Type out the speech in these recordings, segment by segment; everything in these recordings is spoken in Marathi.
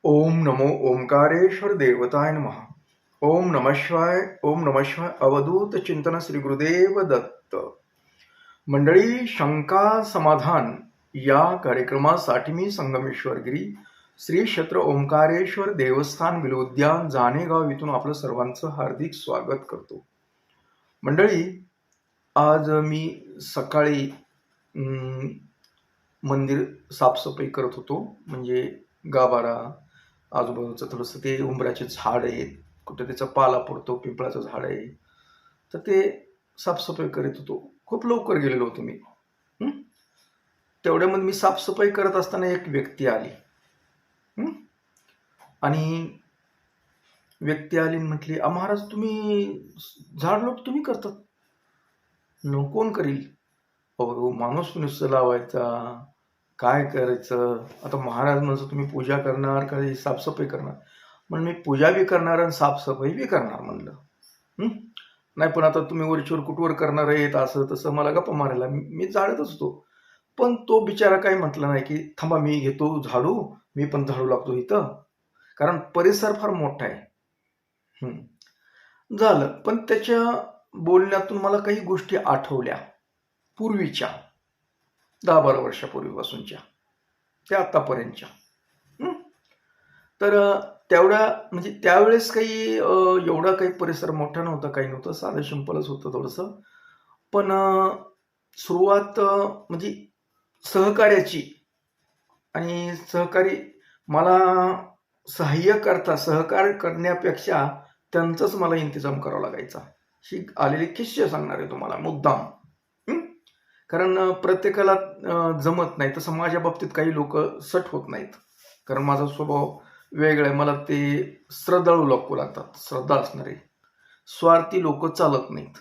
ओम नमो ओंकारेश्वर देवताय नमः. ओम नमः शिवाय. ओम नमः शिवाय. अवधूत चिंतन श्री गुरुदेव दत्त. मंडळी, शंका समाधान या कार्यक्रमासाठी मी संगमेश्वरगिरी श्री क्षेत्र ओंकारेश्वर देवस्थान विलोद्यान जानेगाव इथून आपलं सर्वांचं हार्दिक स्वागत करतो. मंडळी, आज मी सकाळी मंदिर साफसफाई करत होतो. म्हणजे गाभारा, आजूबाजूचं थोडंसं ते उंबराचे झाड आहेत, कुठे त्याचा पाला पडतो, पिंपळाचं झाड आहे, तर ते साफसफाई करत होतो. खूप लवकर गेलेलो होतो मी. तेवढ्यामध्ये मी साफसफाई करत असताना एक व्यक्ती आली. आणि व्यक्ती आली म्हटली, महाराज तुम्ही झाड लोक तुम्ही करतात? कोण करील? अहो, माणूस नुसतं लावायचा, काय करायचं? आता महाराज म्हणजे तुम्ही पूजा करणार का साफसफाई करणार? म्हणून मी पूजा बी करणार आणि साफसफाई बी करणार म्हणलं. नाही पण आता तुम्ही वरचीवर कुठवर करणार आहेत असं तसं मला गप्पा मारायला मी झाडतच होतो. पण तो बिचारा काय म्हटला नाही की थांबा मी घेतो झाडू, मी पण झाडू लागतो इथं, कारण परिसर फार मोठा आहे. झालं. पण त्याच्या बोलण्यातून मला काही गोष्टी आठवल्या पूर्वीच्या, 10-12 वर्षापूर्वीपासूनच्या, त्या आतापर्यंतच्या. तर तेवढ्या म्हणजे त्यावेळेस काही एवढा काही परिसर मोठा नव्हता, काही नव्हतं, साधं सिंपलच होतं थोडंसं. पण सुरुवात म्हणजे सहकार्याची, आणि सहकारी मला सहकार्य करण्यापेक्षा त्यांचाच मला इंतजाम करावा लागायचा. ही आलेली किस्से सांगणार आहे तुम्हाला मुद्दाम. कारण प्रत्येकाला जमत नाही. तसं माझ्या बाबतीत काही लोक सट होत नाहीत, कारण माझा स्वभाव वेगळा आहे. मला ते श्रद्धाळू लोक लागतात, श्रद्धा असणारे. स्वार्थी लोक चालत नाहीत.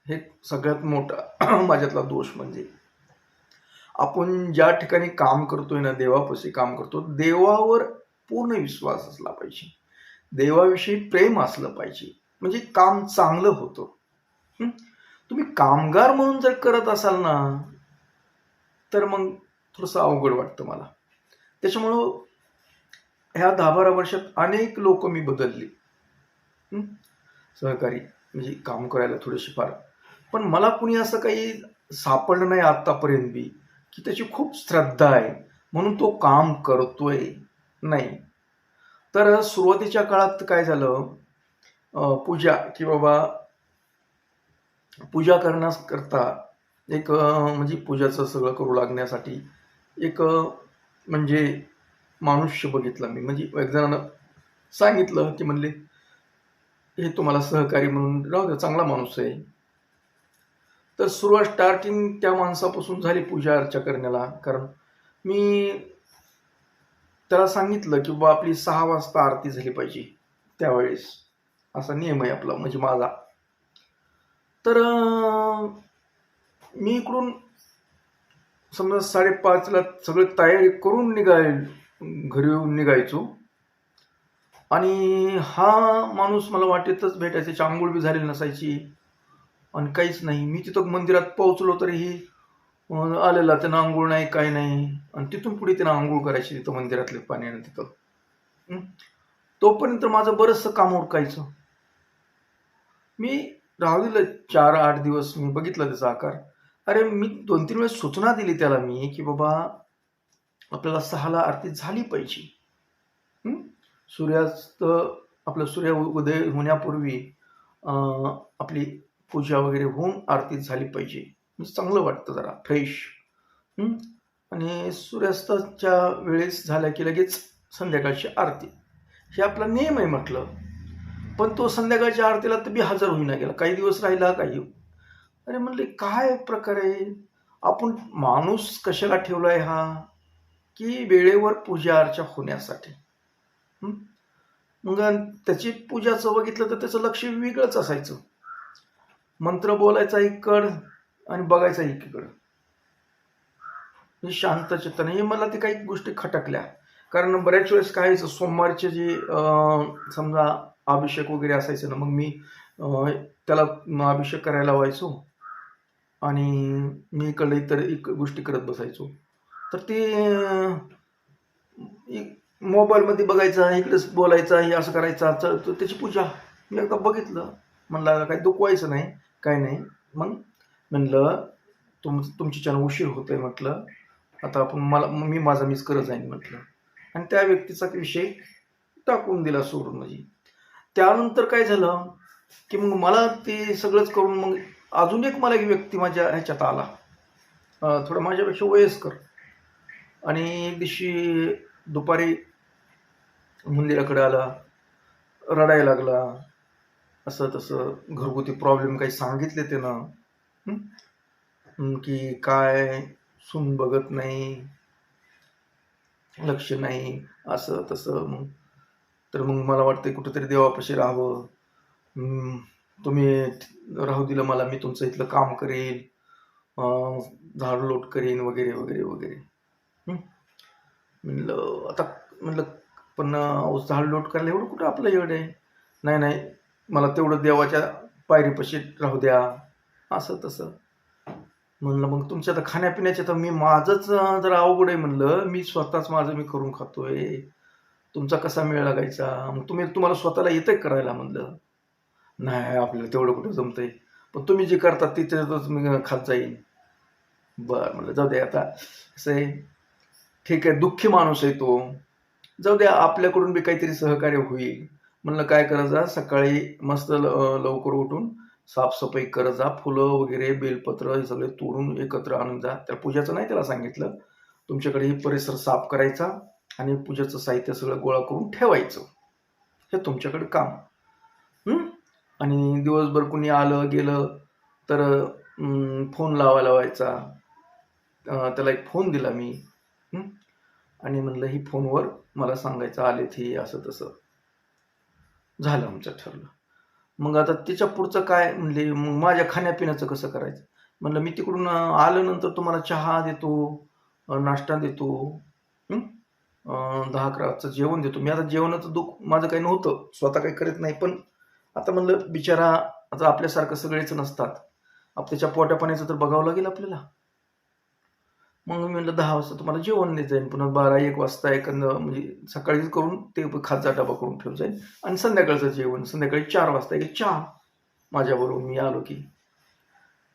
हे सगळ्यात मोठा माझ्यातला दोष. म्हणजे आपण ज्या ठिकाणी काम करतोय ना, देवापाशी काम करतो, देवावर पूर्ण विश्वास असला पाहिजे, देवाविषयी प्रेम असलं पाहिजे, म्हणजे काम चांगलं होतं. तुम्ही कामगार म्हणून जर करत असाल ना, तर मग थोडंसं अवघड वाटतं मला. त्याच्यामुळं ह्या 10-12 वर्षात अनेक लोक मी बदलली, सहकारी म्हणजे काम करायला थोडीशी फार. पण मला कुणी असं काही सापडलं नाही आतापर्यंत बी की त्याची खूप श्रद्धा आहे म्हणून तो काम करतोय. नाही. तर सुरुवातीच्या काळात काय झालं, पूजा की बाबा पूजा करण्याकरता एक म्हणजे पूजाचं सगळं करू लागण्यासाठी एक म्हणजे मनुष्य बघितला मी. म्हणजे एक जणांना सांगितलं की म्हणले हे तुम्हाला सहकारी म्हणून राहू द्या, चांगला माणूस आहे. तर सुरुवात स्टार्टिंग त्या माणसापासून झाली पूजा अर्चा करण्याला. कारण मी त्याला सांगितलं की बाबा आपली 6 वाजता आरती झाली पाहिजे त्यावेळेस, असा नियम आहे आपला, म्हणजे माझा. तर मी इकडून समजा 5:30ला सगळं तयारी करून घरी येऊन निघायचो. आणि हा माणूस मला वाटेतच भेटायचा. त्याची आंघोळ बी झालेली नसायची आणि काहीच नाही. मी तिथं मंदिरात पोहोचलो तरीही आलेला, त्यानं आंघोळ नाही, काही नाही. आणि तिथून पुढे त्यानं आंघोळ करायची तिथं मंदिरातले पाण्यानं तिथं. तोपर्यंत माझं बरंचसं काम उरकायचं. मी राहू दिलं 4-8 दिवस. मी बघितलं त्याचा आकार. अरे मी 2-3 वेळेस सूचना दिली त्याला मी की बाबा आपल्याला 6ला आरती झाली पाहिजे. सूर्यास्त आपलं सूर्य उदय होण्यापूर्वी आपली पूजा वगैरे होऊन आरती झाली पाहिजे, म्हणजे चांगलं वाटतं जरा फ्रेश. आणि सूर्यास्ताच्या वेळेस झाल्या की लगेच संध्याकाळची आरती, हे आपला नियम आहे म्हटलं. पण तो संध्याकाळच्या आरतीला तर बी हजर होईना गेला. काही दिवस राहिला, काही. अरे म्हणले काय प्रकार आहे, आपण माणूस कशाला ठेवलाय हा, की वेळेवर पूजा अर्चा होण्यासाठी. मग त्याची पूजाचं बघितलं तर त्याचं लक्ष वेगळंच असायचं. मंत्र बोलायचा एकीकडं आणि बघायचा एकीकडं, शांत चित्ताने. हे मला ते काही गोष्टी खटकल्या. कारण बऱ्याच वेळेस काय सोमवारचे जे समजा अभिषेक वगैरे असायचे ना, मग मी त्याला अभिषेक करायला व्हायचो आणि मी इकडे इतर एक गोष्टी करत बसायचो. तर ते मोबाईलमध्ये बघायचा, इकडेच बोलायचा, हे असं करायचा, तर त्याची पूजा मी एकदा बघितलं. म्हणलं काही दुखवायचं नाही, काय नाही. मग म्हणलं तुमच्याच्यानं उशीर होतोय म्हटलं, आता आपण मी माझा मीच करत जाईन म्हटलं. आणि त्या व्यक्तीचा विषय टाकून दिला सोडून. म्हणजे त्यानंतर काय झालं की मग मला ते सगळंच करून मग अजून एक मला एक व्यक्ती माझ्या ह्याच्यात आला, थोडा माझ्यापेक्षा वयस्कर. आणि एक दिवशी दुपारी मंदिराकडे आला, रडायला लागला, असं तसं घरगुती प्रॉब्लेम काही सांगितले त्यानं, की काय सून बघत नाही, लक्ष नाही, असं तसं. मग तर मग मला वाटतं कुठेतरी देवापाशी राहावं, तुम्ही राहू दिलं मला, मी तुमचं इथलं काम करेल, झाडलोट करेन वगैरे वगैरे वगैरे. म्हणलं आता म्हणलं पण झाडलोट करायला एवढं कुठं आपलं एवढं आहे. नाही नाही, मला तेवढं देवाच्या पायरीपाशी राहू द्या, असं तसं. म्हणलं मग तुमच्या आता खाण्यापिण्याचे तर मी माझंच जरा अवघड आहे म्हणलं, मी स्वतःच माझं मी करून खातोय, तुमचा कसा मेळ लागायचा, मग तुम्हाला स्वतःला येतंय करायला. म्हणलं नाही, आपल्याला तेवढं कुठं जमतंय, पण तुम्ही जे करता तिथेच मी खात जाईन. बरं म्हणलं जाऊ दे, आता असं आहे, ठीक आहे, दुःखी माणूस आहे तो, जाऊ द्या, आपल्याकडून बी काहीतरी सहकार्य होईल. म्हणलं काय करायचं, सकाळी मस्त लवकर उठून साफसफाई करत जा, फुलं वगैरे बेलपत्र हे सगळे तोडून एकत्र आणून जा. त्या पूजाचं नाही त्याला सांगितलं, तुमच्याकडे ही परिसर साफ करायचा आणि पूजेचं साहित्य सगळं गोळा करून ठेवायचं, हे तुमच्याकडे काम. आणि दिवसभर कुणी आलं गेलं तर फोन लावायचा. त्याला एक फोन दिला मी, आणि म्हणलं ही फोनवर मला सांगायचं आले ते असं तसं. झालं आमचं ठरलं. मग आता त्याच्या पुढचं काय म्हणले, मग माझ्या खाण्यापिण्याचं कसं करायचं. म्हणलं मी तिकडून आल्यानंतर तुम्हाला चहा देतो, नाश्ता देतो, 10-11 जेवण देतो. मी आता जेवणाचं दुःख माझं काही नव्हतं, स्वतः काही करत नाही, पण आता म्हणलं बिचारा, आता आपल्यासारखं सगळेच नसतात, त्याच्या पोटापाण्याचं तर बघावं लागेल आपल्याला. मग मी म्हणलं 10 वाजता तुम्हाला जेवण देत जाईन, पुन्हा 12-1 वाजता एखादं म्हणजे सकाळीच करून ते खाजा डबा करून ठेवून जाईल, आणि संध्याकाळचं जेवण संध्याकाळी 4 वाजता एक चहा माझ्याबरोबर मी आलो की.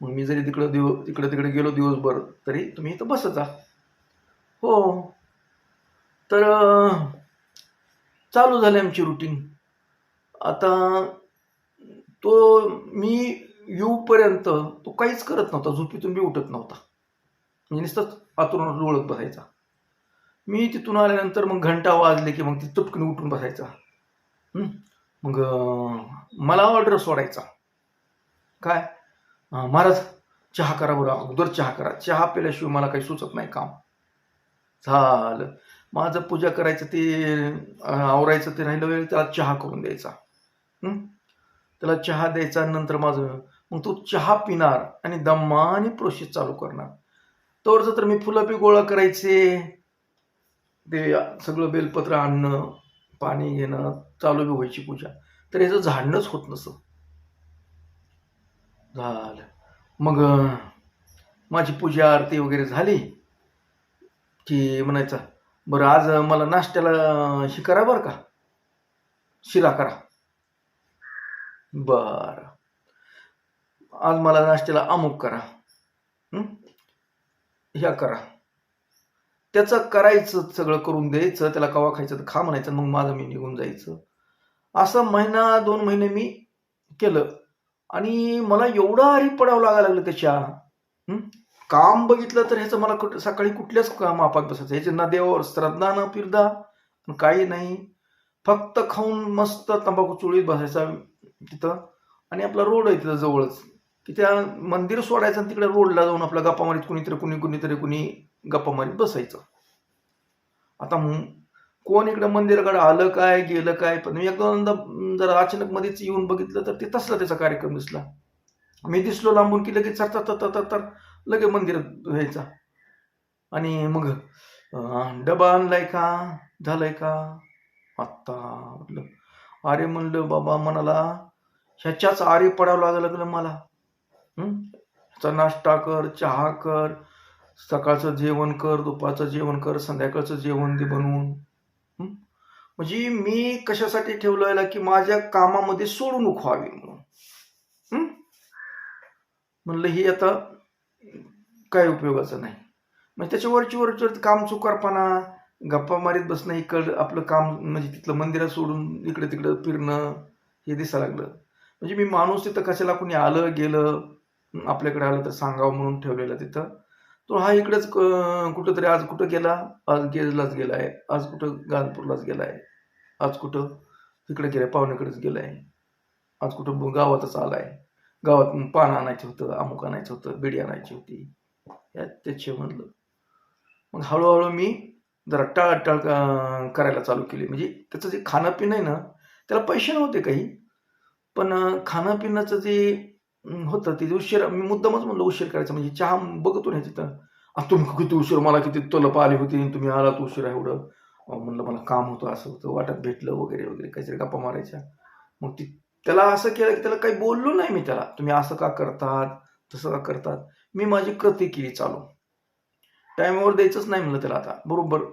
मग मी जरी तिकडे गेलो दिवसभर तरी तुम्ही इथं बसत जा. हो. तर चालू झाली आमची रुटीन. आता तो मी येऊपर्यंत तो काहीच करत नव्हता, झोपेतून बी उठत नव्हता, म्हणजे नुसतंच आतून लोळत बसायचा. मी तिथून आल्यानंतर मग घंटा वाजले की मग ती चटकन उठून बसायचा. मग मला ऑर्डर सोडायचा, काय महाराज चहा करा बरं, अगोदर चहा करा, चहा पिल्याशिवाय मला काही सुचत नाही काम. झालं माझं, पूजा करायचं ते आवरायचं ते राहिलं वेळ, त्याला चहा करून द्यायचा. त्याला चहा द्यायचा, नंतर माझं मग तो चहा पिणार आणि दमाने प्रोसेस चालू करणार. तोवरचं तर मी फुलं बी गोळा करायचे, ते सगळं बेलपत्र आणणं, पाणी घेणं, चालू बी व्हायची पूजा. तर याचं झाडणंच होत नसं. झालं मग माझी पूजा आरती वगैरे झाली की म्हणायचा, बरं आज मला नाश्त्याला ही करा बरं का, शिरा करा. बर, आज मला नाश्त्याला अमुक करा, ह्या करा. त्याचं करायचं, सगळं करून द्यायचं, त्याला कवा खायचं तर खा म्हणायचं, मग माझं मी निघून जायचं. असं 1-2 महिने मी केलं, आणि मला एवढं आरी पडावं लागायला लागलं त्याच्या. काम बघितलं तर ह्याचं मला सकाळी कुठल्याच मापात बसायचं, ह्याचे ना देवावर श्रद्धा ना फिरदा काही नाही, फक्त खाऊन मस्त तंबाखू चोळीत बसायचा तिथं. आणि आपला रोड आहे तिथं जवळच, की त्या मंदिर सोडायचं आणि तिकडे रोडला जाऊन आपला गप्पा मारीत कुणी गप्पा मारीत बसायचं. आता कोण इकडे मंदिराकडे आलं काय गेलं काय, पण मी एकदा जरा अचानक मध्येच येऊन बघितलं तर ते तसला त्याचा कार्यक्रम दिसला. मी दिसलो लांबून की लगेच तर लगे मंदिरात व्हायचा. आणि मग डबा आणलाय का, झालंय का, आत्ता म्हटलं. अरे म्हणलं बाबा, मनाला ह्याच्याच आरी पडावं लागलं मला. नाश्ता कर, चहा कर, सकाळचं जेवण कर, दुपारचं जेवण कर, संध्याकाळचं जेवण दे बनवून. म्हणजे मी कशासाठी ठेवलं याला, की माझ्या कामामध्ये सोडवणूक व्हावी म्हणून. हं? म्हणलं ही आता काय उपयोगाचं नाही. मग त्याच्या वरची काम चुकारपणा, गप्पा मारीत बसणं, इकडं आपलं काम म्हणजे तिथलं मंदिरात सोडून इकडे तिकडं फिरणं हे दिसायला लागलं. म्हणजे मी माणूस तिथं कशाला कोणी आलं गेलं आपल्याकडे आलं तर सांगावं म्हणून ठेवलेलं तिथं. तो हा इकडेच कुठंतरी आज कुठं गेला, आज गेलाच गेलाय, आज कुठं गाणपूरलाच गेलाय, आज कुठं तिकडे गेलाय, पाहुण्याकडेच गेलाय, आज कुठं गावातच आलाय, गावात पान आणायचं होतं, अमुक आणायचं होतं, बिडी आणायची होती, यात त्याचे म्हणलं. मग हळूहळू मी जरा टाळाटाळ करायला चालू केली. म्हणजे त्याचं जे खाणं-पिणं आहे ना, त्याला पैसे नव्हते काही. पण खाणं-पिण्याचं जे होतं ते उशीर मी मुद्दामच म्हणलं उशीर करायचा. म्हणजे चहा बघतो ना तिथं, तुम्ही किती उशीर, मला किती तलप आली होती आणि तुम्ही आलात उशिरा एवढं. म्हणलं मला काम होतं, असं होतं, वाटत भेटलं वगैरे, वगैरे काहीतरी गप्पा मारायच्या. मग त्याला असं केलं की त्याला काही बोललो नाही मी त्याला. तुम्ही असं का करतात, तसं का करतात? मी माझी कृती केली चालू. टाईमावर द्यायचंच नाही म्हणलं त्याला आता. बरोबर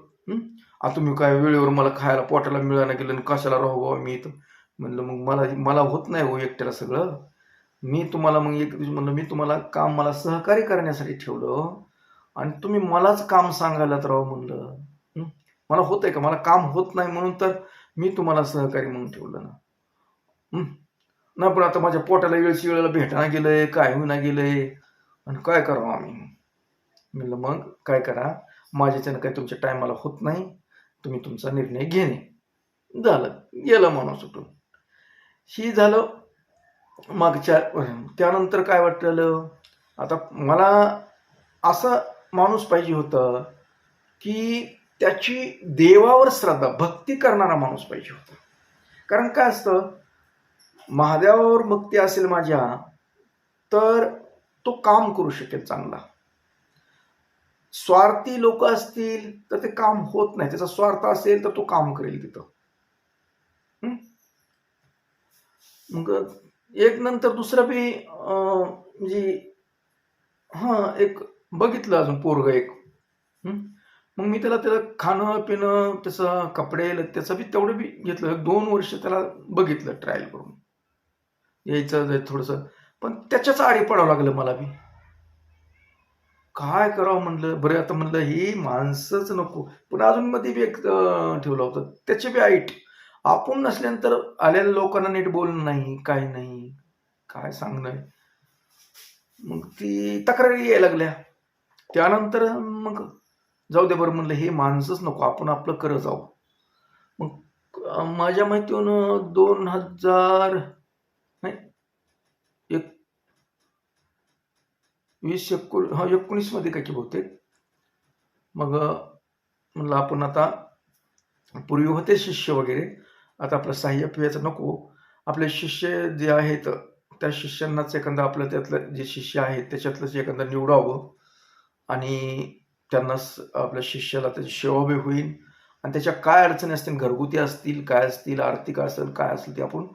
तुम्ही काय वेळेवर मला खायला पोटाला मिळायला गेलं आणि कशाला राहू बाबा मी इथं. म्हणलं मग मला होत नाही हो एकट्याला सगळं. मी तुम्हाला मग एक दिवशी म्हणलं मी तुम्हाला काम मला सहकार्य करण्यासाठी ठेवलं आणि तुम्ही मलाच काम सांगायलात राव म्हणलं. मला होतंय का? मला काम होत नाही म्हणून तर मी तुम्हाला सहकारी म्हणून ठेवलं ना. नाही पण आता माझ्या पोटाला वेळेला भेटणं गेलंय, काय होईना गेलंय आणि काय करावं आम्ही? म्हणलं मग काय करा, माझ्याच्यानं काही तुमच्या टायमाला होत नाही, तुम्ही तुमचा निर्णय घेणे. झालं, गेलं माणूस सुटून. ही झालं मागच्या. त्यानंतर काय वाटलं, आता मला असा माणूस पाहिजे होता, की त्याची देवावर श्रद्धा, भक्ती करणारा माणूस पाहिजे होता. कारण काय असतं, महादेवावर भक्ती असेल माझ्या, तर तो काम करू शकेल चांगला. स्वार्थी लोक असतील तर ते काम होत नाही. त्याचा स्वार्थ असेल तर तो काम करेल तिथं. मग एक नंतर दुसरं बी म्हणजे एक बघितलं अजून पोरग एक. मग मी त्याला खाणं पिणं, त्याचं कपडे त्याचं बी तेवढं बी घेतलं. 2 वर्ष त्याला बघितलं ट्रायल करून, यायचं थोडंसं. पण त्याच्याच आडी पडावं लागलं मला बी. काय करावं म्हणलं. बरं आता म्हणलं ही माणसंच नको. पण अजून मध्ये बी एक ठेवलं होतं, त्याचे बी ऐट. आपण नसल्यानंतर आलेल्या लोकांना नीट बोलणं नाही, काय नाही, काय सांगणं. मग ती तक्रारी यायला लागल्या. त्यानंतर मग जाऊ दे बरं म्हणलं, हे माणसंच नको, आपण आपलं करत जाऊ. मग माझ्या माहितीनं 2000 नाही 19 मध्ये काय की बहुतेक. मग म्हणलं आपण आता, पूर्वी होते शिष्य वगैरे, आता आपलं सहाय्य पियाचं नको. आपले शिष्य जे आहेत त्या शिष्यांनाच एखादा, आपलं त्यातलं जे शिष्य आहेत त्याच्यातलंच एखादं निवडावं आणि त्यांना आपल्या शिष्याला त्याची सेवा बी होईल. आणि त्याच्या काय अडचणी असतील, घरगुती असतील, काय असतील, आर्थिक असेल, काय असेल, ते आपण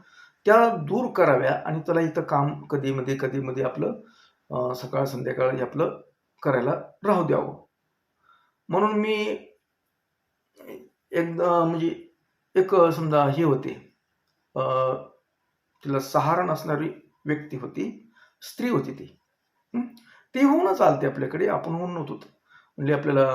त्या दूर कराव्या आणि त्याला इथं काम कधी आपलं सकाळ संध्याकाळ हे आपलं करायला राहू द्यावं. म्हणून मी एकदा म्हणजे एक समजा हे होते, तिला सहारा नसणारी व्यक्ती होती, स्त्री होती ती. ती होऊनच आलते आपल्याकडे, आपण होऊन नव्हतो. म्हणजे आपल्याला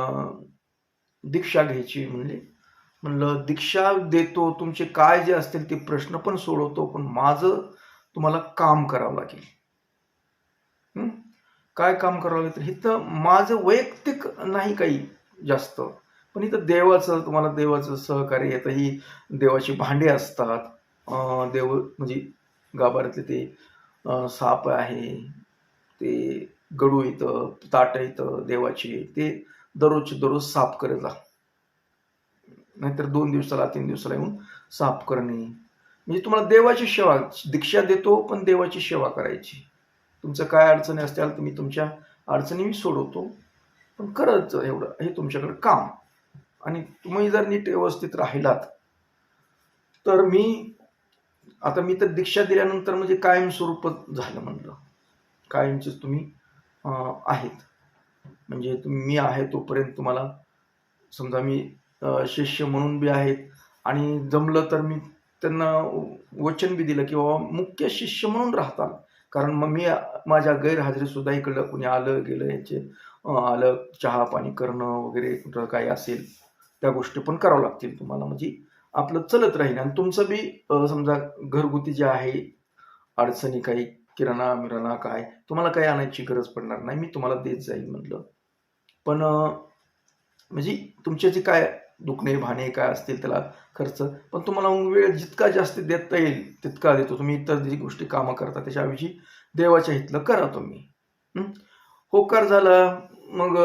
दीक्षा घ्यायची म्हणलं दीक्षा देतो, तुमचे काय जे असतील ते प्रश्न पण सोडवतो, पण माझं तुम्हाला काम करावं लागेल. काय काम करावं लागेल तर इथं माझं वैयक्तिक नाही काही जास्त, पण इथं तुम्हाला देवाचं सहकार्य येतं. ही देवाची भांडी असतात, देव म्हणजे गाभाऱ्यातले ते साप आहे, ते गडू येतं, ताट येतं देवाची, ते दररोज साफ करत जा. नाहीतर 2 दिवसाला 3 दिवसाला येऊन साफ करणे. म्हणजे तुम्हाला देवाची सेवा, दीक्षा देतो पण देवाची सेवा करायची. तुमचं काय अडचणी असतील तुम्ही तुमच्या अडचणी मी सोडवतो, पण करत एवढं हे तुमच्याकडे काम. आणि तुम्ही जर नीट व्यवस्थित राहिलात तर मी तर दीक्षा दिल्यानंतर म्हणजे कायमस्वरूप झालं म्हणलं. कायमचेच तुम्ही आहेत. म्हणजे मी आहे तोपर्यंत तुम्हाला समजा मी शिष्य म्हणून बी आहेत आणि जमलं तर मी त्यांना वचन बी दिलं की बाबा मुख्य शिष्य म्हणून राहताल. कारण मग मी माझ्या गैरहजेरीसुद्धा इकडं कुणी आलं गेलं याचे आलं चहा पाणी करणं वगैरे कुठं काही असेल त्या गोष्टी पण करावं लागतील तुम्हाला. म्हणजे आपलं चलत राहील आणि तुमचं बी समजा घरगुती जे आहे अडचणी काही किराणा मिराणा काय तुम्हाला काही आणायची गरज पडणार नाही. मी तुम्हाला देत जाईल म्हटलं. पण म्हणजे तुमचे जे काय दुखणे भाणे काय असतील त्याला खर्च, पण तुम्हाला वेळ जितका जास्त देता येईल तितका देतो. तुम्ही इतर जी गोष्टी कामं करता त्याच्याऐवजी देवाच्या हितलं करा तुम्ही. होकार झाला. मग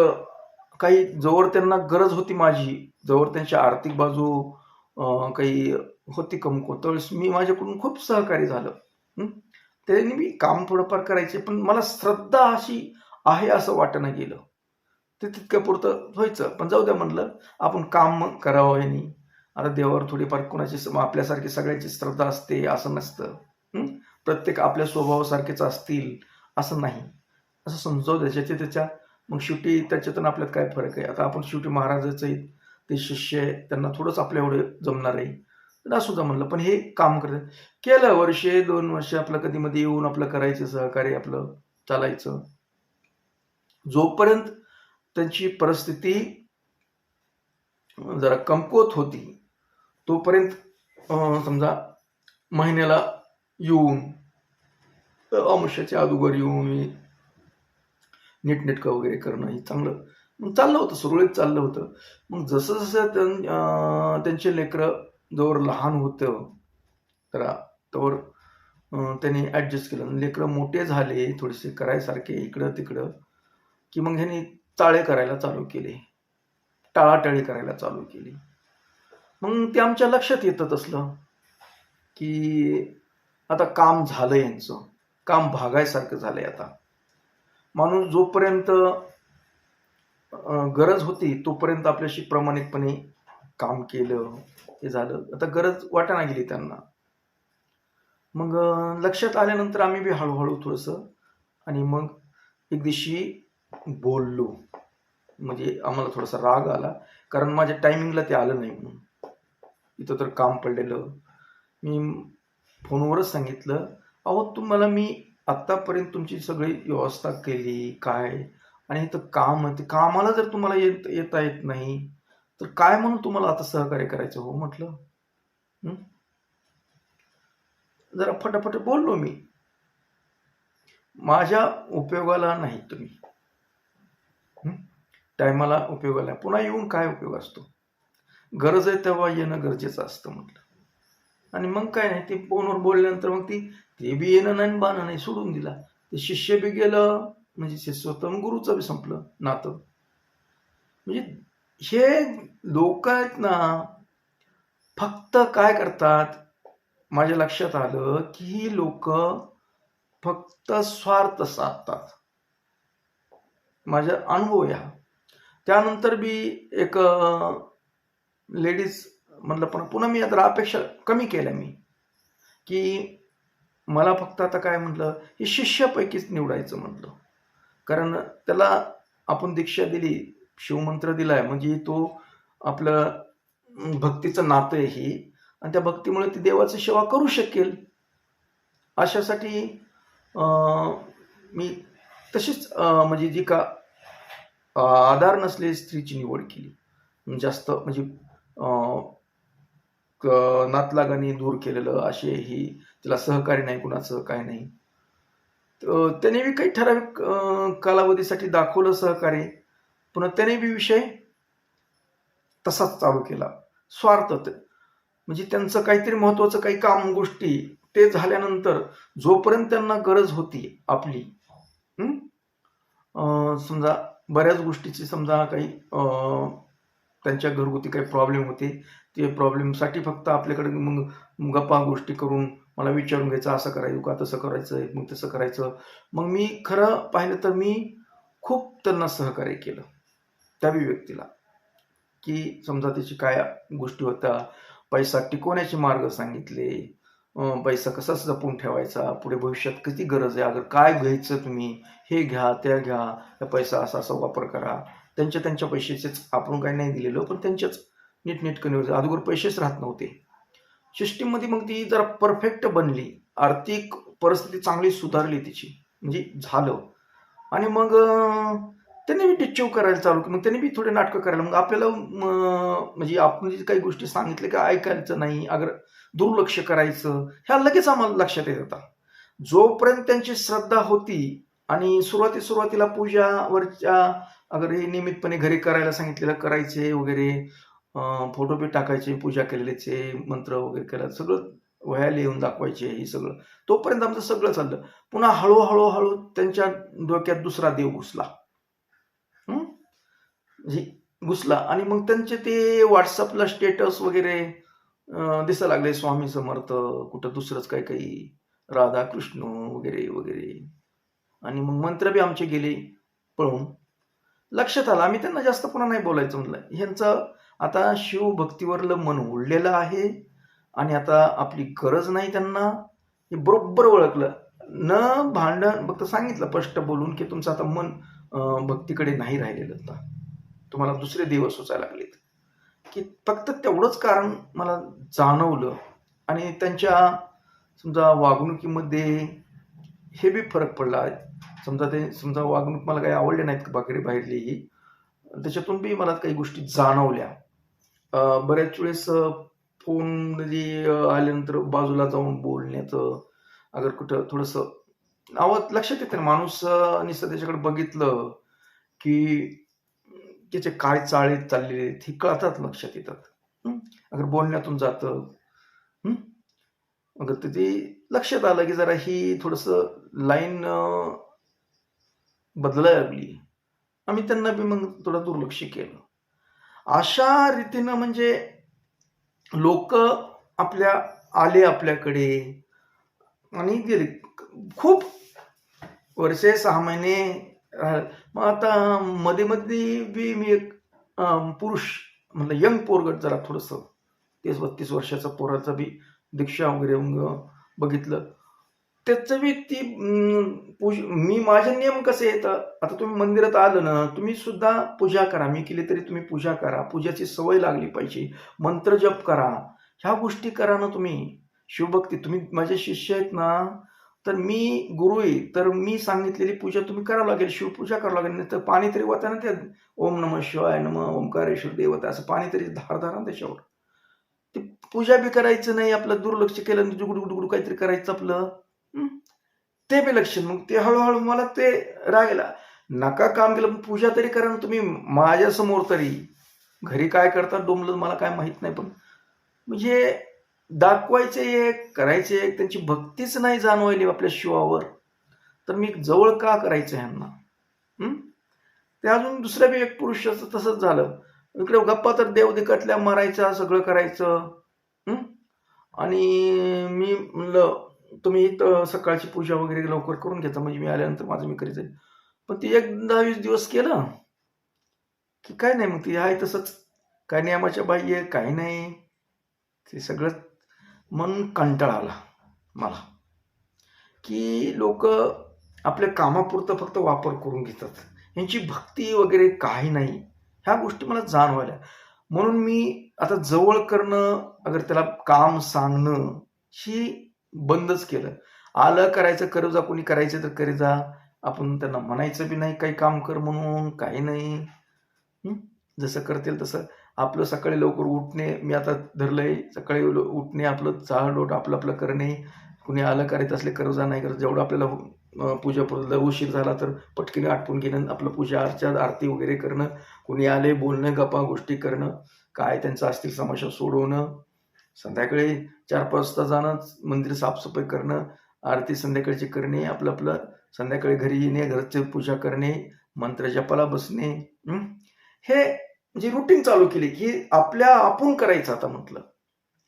काही जोवर त्यांना गरज होती माझी, जोवर त्यांची आर्थिक बाजू काही होती कमकुवत, त्यावेळेस मी माझ्याकडून खूप सहकार्य झालं. त्यांनी मी काम थोडंफार करायचे, पण मला श्रद्धा अशी आहे असं वाटणं गेलं. ते तितक्या पुरतं व्हायचं. पण जाऊ द्या म्हटलं, आपण काम करावं ह्यानी. आता देवावर थोडीफार कोणाची आपल्यासारखी सगळ्यांची श्रद्धा असते असं नसतं. प्रत्येक आपल्या स्वभावासारखेच असतील असं नाही. असं समजावं त्याच्या त्याच्या. मग शेवटी त्याच्यातून आपल्यात काय फरक आहे. आता आपण शेवटी महाराजाचं आहेत, ते शिष्य आहे, त्यांना थोडंच आपल्या एवढं जमणार आहे. तर असू द्या म्हणलं. पण हे काम करत केलं वर्षे 2 वर्ष आपलं कधी-मधी येऊन आपलं करायचं सहकार्य आपलं चालायचं. जोपर्यंत त्यांची परिस्थिती जरा कमकुवत होती तोपर्यंत समजा महिन्याला येऊन अमावास्येच्या अगोदर येऊन नीटनेटकं वगैरे करणं हे चांगलं मग चाललं होतं, सुरळीत चाललं होतं. मग जसं जसं त्यांचे लेकरं जोवर लहान होतं तोवर त्यांनी ॲडजस्ट केलं. लेकरं मोठे झाले थोडेसे करायसारखे इकडं तिकडं की मग ह्यांनी चाळे करायला चालू केले, टाळाटाळी करायला चालू केली. मग ते आमच्या लक्षात येतं तसलं की आता काम झालं यांचं, काम भागायसारखं झालंय. आता माणूस जोपर्यंत गरज होती तोपर्यंत आपल्याशी प्रामाणिकपणे काम केलं, हे झालं. आता गरज वाटाणा गेली त्यांना. मग लक्षात आल्यानंतर आम्ही बी हळूहळू थोडंसं आणि मग एक दिवशी बोललो. म्हणजे आम्हाला थोडासा राग आला कारण माझ्या टायमिंगला ते आलं नाही म्हणून. इथं तर काम पडलेलं. मी फोनवरच सांगितलं, अहो तुम्हाला मी आत्तापर्यंत तुमची सगळी व्यवस्था केली काय आणि इथं काम आहे, ते कामाला जर तुम्हाला येता येत नाही तर काय म्हणून तुम्हाला आता सहकार्य करायचं हो म्हटलं. जरा फटाफट बोललो मी. माझ्या उपयोगाला नाही तुम्ही, टायमाला उपयोगाला. पुन्हा येऊन काय उपयोग असतो. गरज आहे तेव्हा येणं गरजेचं असतं म्हटलं. आणि मग काय नाही, ते फोनवर बोलल्यानंतर मग ते बी येणं नाही बाणं नाही सोडून दिला. ते शिष्य बी गेलं, म्हणजे शिष्य होतं, गुरुचं बी संपलं नातं. म्हणजे हे लोक आहेत ना, फक्त काय करतात, माझ्या लक्षात आलं की ही लोक फक्त स्वार्थ साधतात. माझा अनुभव या. त्यानंतर बी एक लेडीज म्हणलं, पण पुन्हा मी आता अपेक्षा कमी केल्या मी की मला फक्त आता काय म्हटलं, हे शिष्यापैकीच निवडायचं म्हटलं. कारण त्याला आपण दीक्षा दिली, शिवमंत्र दिलाय, म्हणजे तो आपलं भक्तीचं नातं आहे ही, आणि त्या भक्तीमुळे ती देवाची सेवा करू शकेल. अशासाठी मी तशीच म्हणजे जी का आधार नसलेली स्त्रीची निवड केली. जास्त म्हणजे नातलागाने दूर केलेलं असे ही, तिला सहकार्य नाही कुणाचं काय नाही. त्याने बी काही ठराविक कालावधीसाठी दाखवलं सहकार्य, पुन्हा त्याने बी विषय तसाच चालू केला. स्वार्थ, म्हणजे त्यांचं काहीतरी महत्वाचं काही काम गोष्टी ते झाल्यानंतर जोपर्यंत त्यांना गरज होती आपली, समजा बऱ्याच गोष्टीची, समजा काही त्यांच्या घरगुती काही प्रॉब्लेम होते, ते प्रॉब्लेमसाठी फक्त आपल्याकडे मग गप्पा गोष्टी करून मला विचारून घ्यायचं, असं करायचं का तसं करायचं, मग तसं करायचं. मग मी खरं पाहिलं तर मी खूप त्यांना सहकार्य केलं त्या व्यक्तीला, की समजा त्याची काय गोष्टी होत्या, पैसा टिकवण्याचे मार्ग सांगितले, पैसा कसा जपून ठेवायचा, पुढे भविष्यात किती गरज आहे, अगर काय घ्यायचं तुम्ही हे घ्या त्या घ्या, पैसा असा असा वापर करा. त्यांच्या पैशाचेच आपण काही नाही दिलेलं, पण त्यांच्याच नीटनेटकं नियोजन. अगोदर पैसेच राहत नव्हते. सिस्टीममध्ये मग ती जरा परफेक्ट बनली. आर्थिक परिस्थिती चांगली सुधारली तिची. म्हणजे झालं. आणि मग त्यांनी बी टिच्चव करायला चालू केलं. मग त्यांनी बी थोडे नाटकं करायला. मग आपल्याला म्हणजे आपण जे काही गोष्टी सांगितल्या की ऐकायचं नाही, अगर दुर्लक्ष करायचं, ह्या लगेच आम्हाला लक्षात येत होता. जोपर्यंत त्यांची श्रद्धा होती आणि सुरुवातीला पूजावरच्या अगर हे नियमितपणे घरी करायला सांगितलेलं करायचे वगैरे, फोटो बी टाकायचे, पूजा केलेल्याचे, मंत्र वगैरे केलं, सगळं वह्या लिहून दाखवायचे, हे सगळं. तोपर्यंत आमचं सगळं चाललं. पुन्हा हळूहळू त्यांच्या डोक्यात दुसरा देव घुसला. म्हणजे घुसला आणि मग त्यांचे ते व्हॉट्सअपला स्टेटस वगैरे दिसायला लागले, स्वामी समर्थ, कुठं दुसरंच काही राधा कृष्ण वगैरे वगैरे. आणि मग मंत्र बी आमचे गेले पळून. लक्षात आलं, आम्ही त्यांना जास्त पुन्हा नाही बोलायचं म्हणलं. ह्यांचं आता शिवभक्तीवरलं मन उडलेलं आहे आणि आता आपली गरज नाही त्यांना, हे बरोबर ओळखलं. न भांडण, फक्त सांगितलं स्पष्ट बोलून की तुमचं आता मन भक्तीकडे नाही राहिलेलं, आता तुम्हाला दुसरे दिवस सुचायला लागलेत. की फक्त तेवढंच कारण मला जाणवलं. आणि त्यांच्या समजा वागणुकीमध्ये हे बी फरक पडला. समजा वागणूक मला काही आवडले नाहीत बाहेरली, त्याच्यातून बी मला काही गोष्टी जाणवल्या. बऱ्याच वेळेस फोन आल्यानंतर बाजूला जाऊन बोलण्याचं, अगर कुठं थोडंसं आवाज लक्षात येतं, माणूस नुसतं त्याच्याकडे बघितलं की त्याचे काय चाळे चाललेले हे कळतात, लक्षात येतात. अगर बोलण्यातून जातं, अगर ते लक्षात आलं की जरा ही थोडंसं लाईन बदलायला लागली, आम्ही त्यांना बी मग थोडं दुर्लक्ष केलं. अशा रीतीनं म्हणजे लोक आले आपल्याकडे आणि गेले. खूप वर्षे, 6 महिने. मग आता मध्ये बी मी एक पुरुष म्हणलं, यंग पोरगट, जरा थोडंसं 30-32 वर्षाचा पोराचा बी दीक्षा वगैरे बघितलं. त्याचं बी ती मी माझे नियम कसे येतात, आता तुम्ही मंदिरात आलं ना, तुम्ही सुद्धा पूजा करा. मी केली तरी तुम्ही पूजा करा. पूजाची सवय लागली पाहिजे. मंत्र जप करा. ह्या गोष्टी करा ना तुम्ही. शिवभक्ती, तुम्ही माझे शिष्य आहेत ना, तर मी गुरु आहे, तर मी सांगितलेली पूजा तुम्ही करावं लागेल. शिवपूजा करावं लागेल. नाही तर पाणी तरी वाचा ना, त्या ओम नमः शिवाय नमः, ओंकारेश्वर देवता, असं पाणी तरी धार ना त्याच्यावर. ते पूजा बी करायचं नाही, आपलं दुर्लक्ष केलं, जुगडू काहीतरी करायचं आपलं. ते बी लक्ष. मग ते हळूहळू मला ते राहिला. नका काम केलं, पूजा तरी करा ना तुम्ही माझ्या समोर तरी. घरी काय करतात डोंबलं मला काय माहित नाही, पण म्हणजे दाखवायचे एक, करायचे एक, त्यांची भक्तीच नाही जाणवायली आपल्या शिवावर, तर मी जवळ का करायचं ह्यांना? ते अजून दुसऱ्या बी एक पुरुषाचं तसंच झालं. इकडे गप्पा तर देवदिकातल्या मारायचा, सगळं करायचं. आणि मी म्हणलं तुम्ही सकाळची पूजा वगैरे लवकर करून घेता, म्हणजे मी आल्यानंतर माझं मी करीत जाईल. पण ती 10-20 दिवस केलं की काय नाही, मग ती आहे तसंच, काय नियमाच्या बाह्य, काही नाही. ते सगळं मन कंटाळा आला मला की लोक आपल्या कामापुरतं फक्त वापर करून घेतात, यांची भक्ती वगैरे काही नाही. ह्या गोष्टी मला जाणवायला. म्हणून मी आता जवळ करणं, अगर त्याला काम सांगणं, ही बंदच केलं. आलं करायचं, करू जा, कोणी करायचं तर करी जा. आपण त्यांना म्हणायचं बी नाही काही काम कर म्हणून, काही नाही. जसं करतील तसं. आपलं सकाळी लवकर उठणे, मी आता धरलंय, सकाळी उठणे, आपलं चाळलोट आपलं करणे. कुणी आलं करायचं असले करू जा, नाही करत. जेवढं आपल्याला पूजा उशीर झाला तर पटकीने आटपून घेणं, आपलं पूजा अर्चा, आरती वगैरे करणं. कुणी आले बोलणं, गप्पा गोष्टी करणं, काय त्यांचं असतील समस्या सोडवणं. संध्याकाळी 4-5 वाजता जाणं, मंदिर साफसफाई करणं, आरती संध्याकाळची करणे, आपलं संध्याकाळी घरी येणे, घरची पूजा करणे, मंत्र जपाला बसणे. हे म्हणजे रुटीन चालू केली की आपण करायचं आता म्हटलं.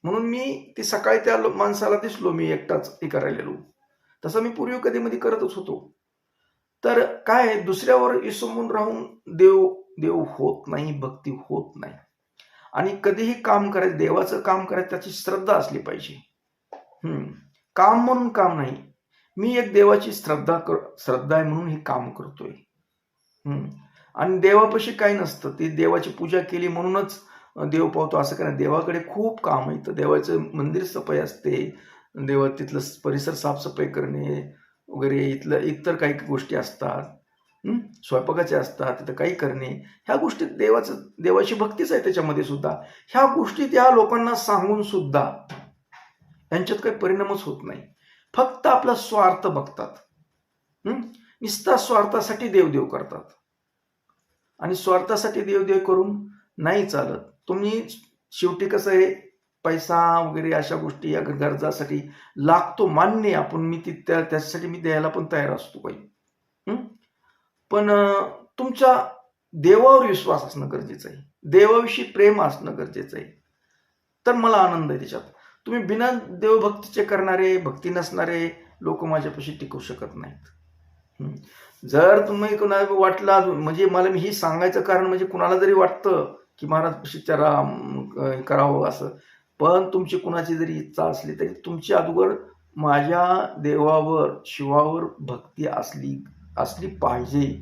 म्हणून मी ती सकाळी त्या माणसाला दिसलो, मी एकटाच हे करायला. तसं मी पूर्वी कधी करतच होतो. तर काय, दुसऱ्यावर विसंबून राहून देव होत नाही, भक्ती होत नाही. आणि कधीही काम करायचं, देवाचं काम करायचं, त्याची श्रद्धा असली पाहिजे. काम म्हणून काम नाही, मी एक देवाची श्रद्धा आहे म्हणून हे काम करतोय. आणि देवापाशी काही नसतं, ती देवाची पूजा केली म्हणूनच देव पावतो असं काय नाही. देवाकडे खूप काम आहे. तर देवाचं मंदिर सफाई असते, देवा तिथलं परिसर साफसफाई करणे वगैरे, इथलं इतर काही गोष्टी असतात, स्वयंपाकाचे असतात, तिथं काही करणे, ह्या गोष्टी देवाची भक्तीच आहे त्याच्यामध्ये सुद्धा. ह्या गोष्टी त्या लोकांना सांगून सुद्धा यांच्यात काही परिणामच होत नाही. फक्त आपला स्वार्थ बघतात. नुसता स्वार्थासाठी देवदेव करतात. आणि स्वार्थासाठी देवदेव करून नाही चालत. तुम्ही शेवटी कसं आहे, पैसा वगैरे अशा गोष्टी या गरजासाठी लागतो, मान्य आपण, मी त्याच्यासाठी मी द्यायला पण तयार असतो काही. पण तुमच्या देवावर विश्वास असणं गरजेचं आहे, देवाविषयी प्रेम असणं गरजेचं आहे. तर मला आनंद आहे त्याच्यात. तुम्ही बिना देवभक्तीचे करणारे, भक्ती नसणारे लोक माझ्यापाशी टिकू शकत नाहीत. जर तुम्ही कोणाला वाटलं, म्हणजे मला मी हे सांगायचं कारण म्हणजे कुणाला जरी वाटतं की महाराज करावं असं, पण तुमची कुणाची जरी इच्छा असली तरी तुमची अगोदर माझ्या देवावर, शिवावर भक्ती असली पाहिजे.